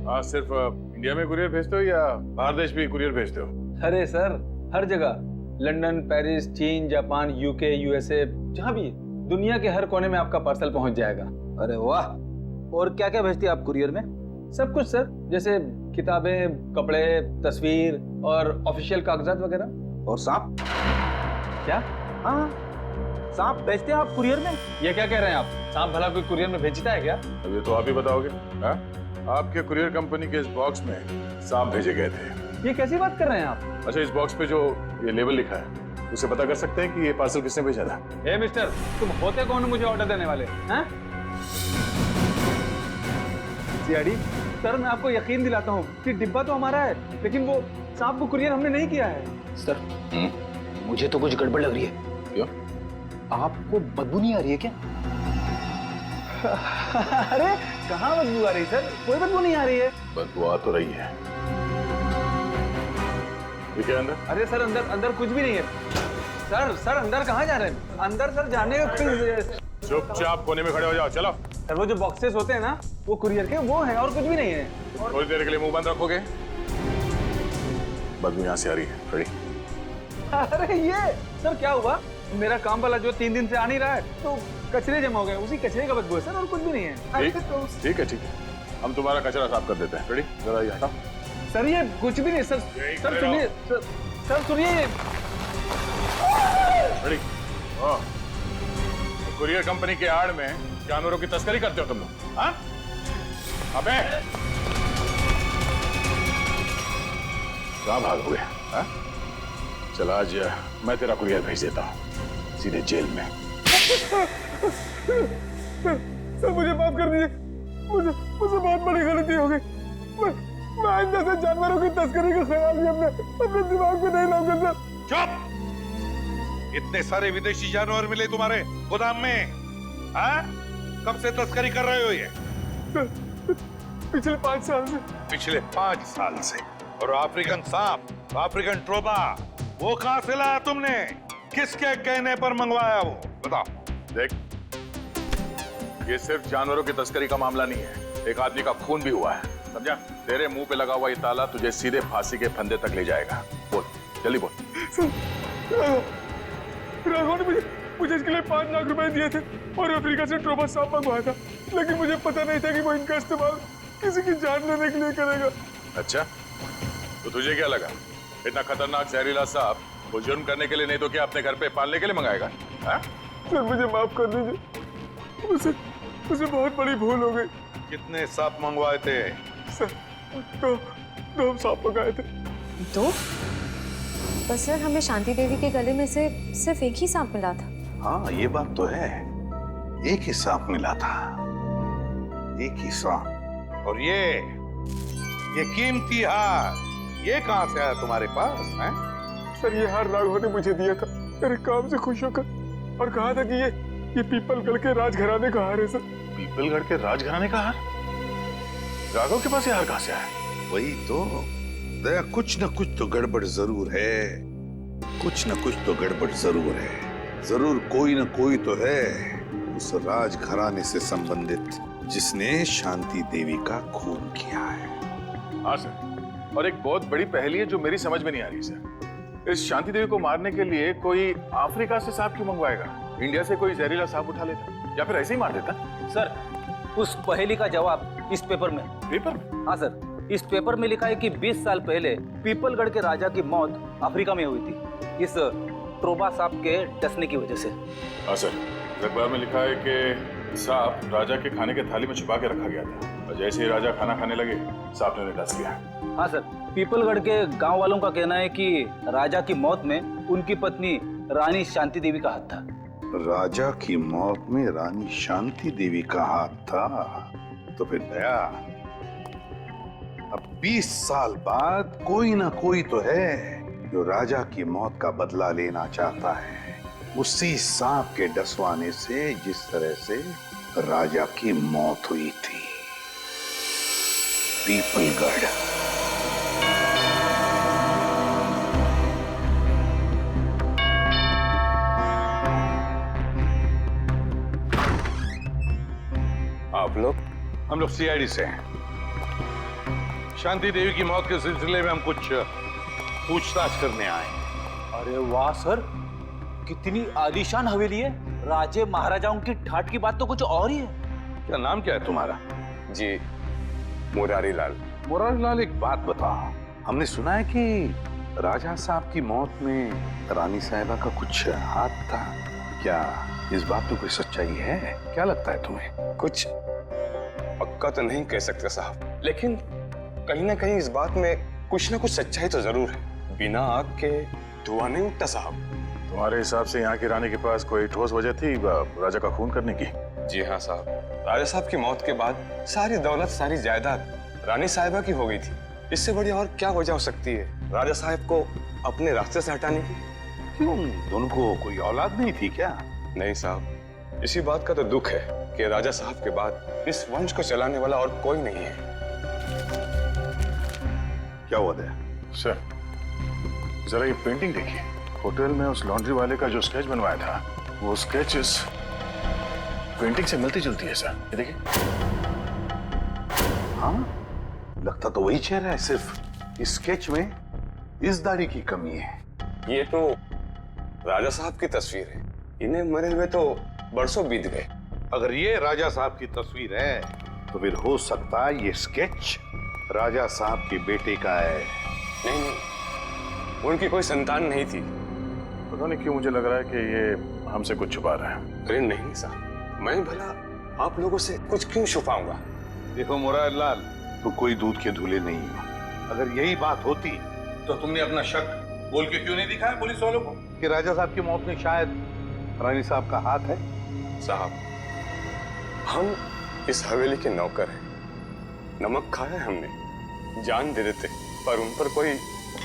हाँ, सिर्फ इंडिया में कुरियर भेजते हो या बाहर देश भी कुरियर भेजते हो? अरे सर, हर जगह, लंदन, पेरिस, चीन, जापान, यूके, यूएसए, जहाँ भी, दुनिया के हर कोने में आपका पार्सल पहुंच जाएगा। अरे वाह! और क्या क्या भेजते हैं आप कुरियर में? सब कुछ सर, जैसे किताबें, कपड़े, तस्वीर और ऑफिशियल कागजात वगैरह। और सांप? क्या? हाँ, सांप भेजते हैं आप कुरियर में? ये क्या कह रहे हैं आप? सांप भला कोई कुरियर में भेजता है क्या? अब ये तो आप ही बताओगे। हाँ? आपके कुरियर कंपनी के इस बॉक्स में सांप भेजे गए थे। ये कैसी बात कर रहे हैं आप? अच्छा, इस बॉक्स पे जो ये लेबल लिखा है, उसे पता कर सकते हैं कि ये पार्सल किसने भेजा था? ए मिस्टर, तुम होते कौन हो मुझे ऑर्डर देने वाले? हैं? सीआईडी सर, मैं आपको यकीन दिलाता हूँ कि डिब्बा तो हमारा है, लेकिन वो सांप को कुरियर हमने नहीं किया है। सर, मुझे तो कुछ गड़बड़ लग रही है। क्यों? आपको बदबू नहीं आ रही है क्या? अरे कहाँ बदबू आ रही सर? कोई बदबू नहीं आ रही है। बदबू आ तो रही है। ठीक है, अंदर? अरे सर, अंदर अंदर कुछ भी नहीं है। सर अंदर कहाँ जा रहे हैं? अंदर सर जाने का। चुपचाप कोने में खड़े हो जाओ, चलो। सर वो जो बॉक्सेस होते हैं ना, वो कुरियर के वो हैं और कुछ भी नहीं है। थोड़ी देर के लिए मुंह बंद रखोगे? बदबू यहाँ से आ रही है। रेडी? अरे ये सर क्या हुआ, मेरा काम वाला जो 3 दिन से आ नहीं रहा है, तो कचरे जमा हो गए, उसी कचरे का बदबू है सर, और कुछ भी नहीं है। ठीक है, हम तुम्हारा कचरा साफ कर देते हैं। रेडी? जरा ये हटाओ। सर ये कुछ भी नहीं सर। सर सुनिए सर सुनिए। रेडी? कुरियर कंपनी के आड़ में जानवरों की तस्करी करते हो तुम लोग? हाँ? अबे कहाँ भागोगे? हाँ? चल आज मैं तेरा कुरियर भेज देता हूँ सीधे जेल में। सर मुझे माफ कर दीजिए, मुझे बहुत बड़ी गलती हो गई। मैं आइंदा से जानवरों की तस्करी का ख्याल भी अपने दिमाग में नहीं लाऊंगा सर। चुप! इतने सारे विदेशी जानवर मिले तुम्हारे गोदाम में, हाँ? कब से तस्करी कर रहे हो ये? पिछले 5 साल से। पिछले 5 साल से? और अफ्रीकन सांप, अफ्रीकन ट्रोबा, वो कहां से लाया तुमने? किसके कहने पर मंगवाया वो? बताओ। देख, ये सिर्फ जानवरों की तस्करी का मामला नहीं है, एक आदमी का खून भी हुआ है, समझा? तेरे मुंह पे लगा हुआ ये ताला तुझे सीधे फांसी के फंदे तक ले जाएगा। बोल, जल्दी बोल। राघव ने मुझे इसके लिए 5 लाख रुपए दिए थे और अफ्रीका से ट्रोबा सांप मंगवाया था, लेकिन मुझे पता नहीं था कि वो इनका इस्तेमाल किसी की जान लेने के लिए करेगा। अच्छा, तो तुझे क्या लगा इतना खतरनाक जहरीला सांप वो जुर्म करने के लिए नहीं तो क्या अपने घर पे पालने के लिए मंगाएगा? सर मुझे माफ कर दीजिए, मुझे बहुत बड़ी भूल हो गई। कितने सांप मंगवाए थे? सर 2 सांप मंगाए थे। 2? पर सर हमें शांति देवी के गले में से सिर्फ एक ही सांप मिला था। हाँ ये बात तो है, एक ही सांप मिला था, एक ही सांप। और ये कीमती हार, ये कहां से आया तुम्हारे पास? हैं? सर ये हार राघव ने मुझे दिया था मेरे काम से खुश होकर, और कहा था कि ये पीपलगढ़ के राजघराने का हार है सर। पीपलगढ़ के राजघराने का हार? राघव के पास ये हार कहां से आया? वही तो दया, कुछ न कुछ तो गड़बड़ जरूर है, कुछ न कुछ तो गड़बड़ जरूर है। जरूर कोई न कोई तो है उस राजघराने से संबंधित जिसने शांति देवी का खून किया है। हाँ सर, और एक बहुत बड़ी पहेली है जो मेरी समझ में नहीं आ रही सर। इस शांति देवी को मारने के लिए कोई अफ्रीका से सांप क्यों मंगवाएगा? इंडिया से कोई जहरीला सांप उठा लेता या फिर ऐसे ही मार देता? सर उस पहेली का जवाब इस पेपर में। पेपर में? हाँ सर, इस पेपर में लिखा है कि 20 साल पहले पीपलगढ़ के राजा की मौत अफ्रीका में हुई थी, इस ट्रोबा सांप के डसने की वजह से। हाँ सर, अखबार में लिखा है कि सांप राजा के खाने के थाली में छुपा के रखा गया था, और जैसे ही राजा खाना खाने लगे सांप ने डस लिया। हाँ सर, पीपलगढ़ के गांव वालों का कहना है कि राजा की मौत में उनकी पत्नी रानी शांति देवी का हाथ था। राजा की मौत में रानी शांति देवी का हाथ था? तो फिर दया, अब 20 साल बाद कोई ना कोई तो है जो राजा की मौत का बदला लेना चाहता है, उसी सांप के डसवाने से जिस तरह से राजा की मौत हुई थी। पीपलगढ़। आप लोग? हम लोग सीआईडी से हैं। शांति देवी की मौत के सिलसिले में हम कुछ पूछताछ करने आए। अरे वाह सर, कितनी आलीशान हवेली है, राजे महाराजाओं की ठाट की बात तो कुछ और ही है। क्या नाम क्या है तुम्हारा? जी, मुरारी लाल। मुरारी लाल, एक बात बताओ, हमने सुना है कि राजा साहब की मौत में रानी साहिबा का कुछ हाथ था, क्या इस बात में कोई सच्चाई है? क्या लगता है तुम्हें? कुछ पक्का तो नहीं कह सकते साहब, लेकिन कहीं ना कहीं इस बात में कुछ ना कुछ सच्चाई तो जरूर है। बिना आग के धुआं नहीं उठता साहब। तुम्हारे हिसाब से यहाँ की रानी के पास कोई ठोस वजह थी राजा का खून करने की? जी हाँ साहब, राजा साहब की मौत के बाद सारी दौलत, सारी जायदाद रानी साहिबा की हो गई थी। इससे बड़ी और क्या वजह हो सकती है राजा साहब को अपने रास्ते से हटाने की? क्यों, दोनों को कोई औलाद नहीं थी क्या? नहीं साहब, इसी बात का तो दुख है कि राजा साहब के बाद इस वंश को चलाने वाला और कोई नहीं है। क्या हुआ था? सर, जरा ये पेंटिंग देखिए, होटल में उस लॉन्ड्री वाले का जो स्केच बनवाया था, वो स्केच इस पेंटिंग से मिलती जुलती है सर, ये देखिए। हाँ, लगता तो वही चेहरा है, सिर्फ इस स्केच में इस दाढ़ी की कमी है। ये तो राजा साहब की तस्वीर है, इन्हें मरे हुए तो बरसों बीत गए। अगर ये राजा साहब की तस्वीर है तो फिर हो सकता है ये स्केच राजा साहब के बेटे का है। नहीं, उनकी कोई संतान नहीं थी। पता नहीं क्यों मुझे लग रहा है कि ये हमसे कुछ छुपा रहा है। अरे नहीं साहब, मैं भला आप लोगों से कुछ क्यों छुपाऊंगा? देखो मुरारलाल, तो कोई दूध के धुले नहीं हो। अगर यही बात होती तो तुमने अपना शक बोल के क्यों नहीं दिखाया पुलिस वालों को कि राजा साहब की मौत में शायद रानी साहब का हाथ है? साहब, हम इस हवेली के नौकर हैं। नमक खाया है हमने, जान दे देते, पर उन पर कोई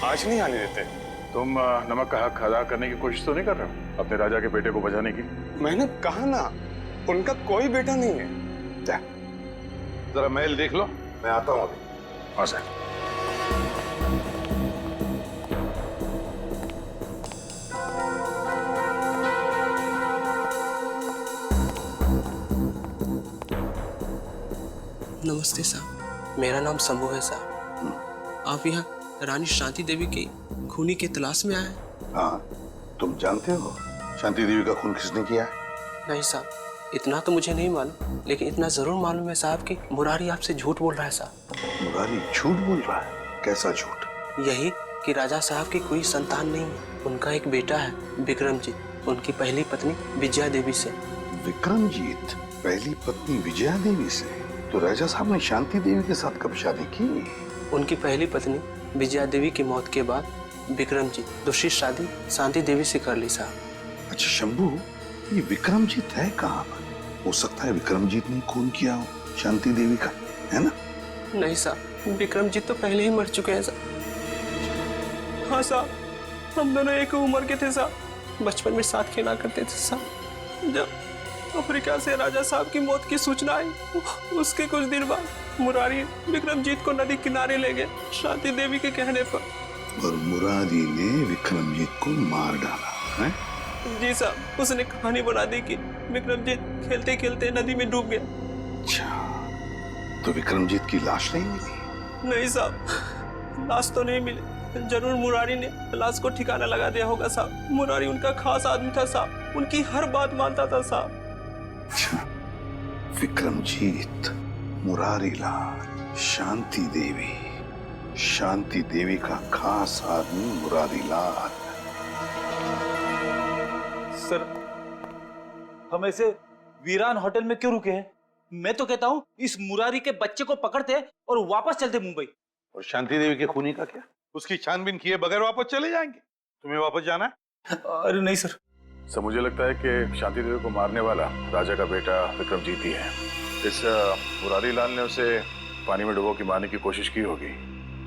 आँच नहीं आने देते। तुम नमक का हक अदा करने की कोशिश तो नहीं कर रहे हो अपने राजा के बेटे को बचाने की? मैंने कहा ना, उनका कोई बेटा नहीं है। जरा महल देख लो, मैं आता हूँ अभी। हाँ सर। नमस्ते साहब, मेरा नाम शंभू है साहब। आप यहाँ रानी शांति देवी की खूनी की तलाश में आए हैं? हाँ, तुम जानते हो शांति देवी का खून किसने किया है? नहीं साहब, इतना तो मुझे नहीं मालूम, लेकिन इतना जरूर मालूम है साहब कि मुरारी आपसे झूठ बोल रहा है साहब। मुरारी झूठ बोल रहा है? कैसा झूठ? यही कि राजा साहब की कोई संतान नहीं है। उनका एक बेटा है विक्रमजीत, उनकी पहली पत्नी विजया देवी से। विक्रमजीत पहली पत्नी विजया देवी से? तो राजा साहब ने शांति देवी के साथ कब शादी की? उनकी पहली पत्नी विजया देवी की मौत के बाद विक्रमजीत दूसरी शादी शांति देवी से कर ली साहब। अच्छा शंभू, ये विक्रमजीत है कहाँ पर? हो सकता है विक्रमजीत ने खून किया हो शांति देवी का, है ना? नहीं साहब, विक्रमजीत तो पहले ही मर चुके हैं साहब। हाँ साहब, हम दोनों एक उम्र के थे साहब, बचपन में साथ खेला करते थे साहब। जब अफ्रीका से राजा साहब की मौत की सूचना आई, उसके कुछ दिन बाद मुरारी विक्रमजीत को नदी किनारे ले गए शांति देवी के कहने पर। और मुरारी ने विक्रमजीत को मार डाला है? जी साहब, उसने कहानी बना दी कि विक्रमजीत खेलते खेलते नदी में डूब गया। अच्छा, तो विक्रमजीत की लाश नहीं मिली? नहीं साहब, लाश तो नहीं मिली। जरूर मुरारी ने लाश को ठिकाना लगा दिया होगा साहब। मुरारी उनका खास आदमी था साहब, उनकी हर बात मानता था साहब। अच्छा, विक्रमजीत, मुरारी लाल, शांति देवी का खास आदमी मुरारी लाल। सर, हम ऐसे वीरान होटल में क्यों रुके हैं? मैं तो कहता हूँ इस मुरारी के बच्चे को पकड़ते और वापस चलते मुंबई। और शांति देवी के खूनी का क्या? उसकी छानबीन किए बगैर वापस चले जाएंगे? तुम्हें वापस जाना है? अरे नहीं सर। सर, मुझे लगता है कि शांति देवी को मारने वाला राजा का बेटा विक्रमजीत ही है। इस मुरारी लाल ने उसे पानी में डुबो के मारने की कोशिश की होगी,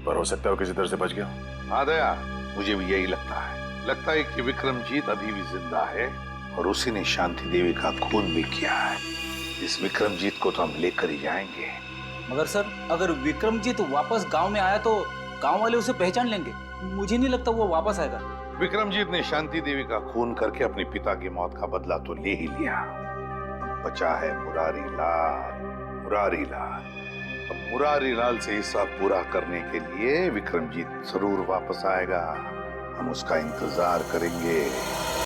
पर हो सकता है वो किसी तरह से बच गया। हाँ दया, मुझे भी यही लगता है कि विक्रमजीत अभी भी जिंदा है और उसी ने शांति देवी का खून भी किया है। इस विक्रमजीत को तो हम लेकर ही जाएंगे। मगर सर, अगर विक्रमजीत वापस गांव में आया तो गांव वाले उसे पहचान लेंगे। मुझे नहीं लगता वो वापस आएगा। विक्रमजीत ने शांति देवी का खून करके अपने पिता की मौत का बदला तो ले ही लिया। बचा है मुरारी लाल। अब मुरारी लाल से हिस्सा पूरा करने के लिए विक्रमजीत जरूर वापस आएगा। हम उसका इंतजार करेंगे।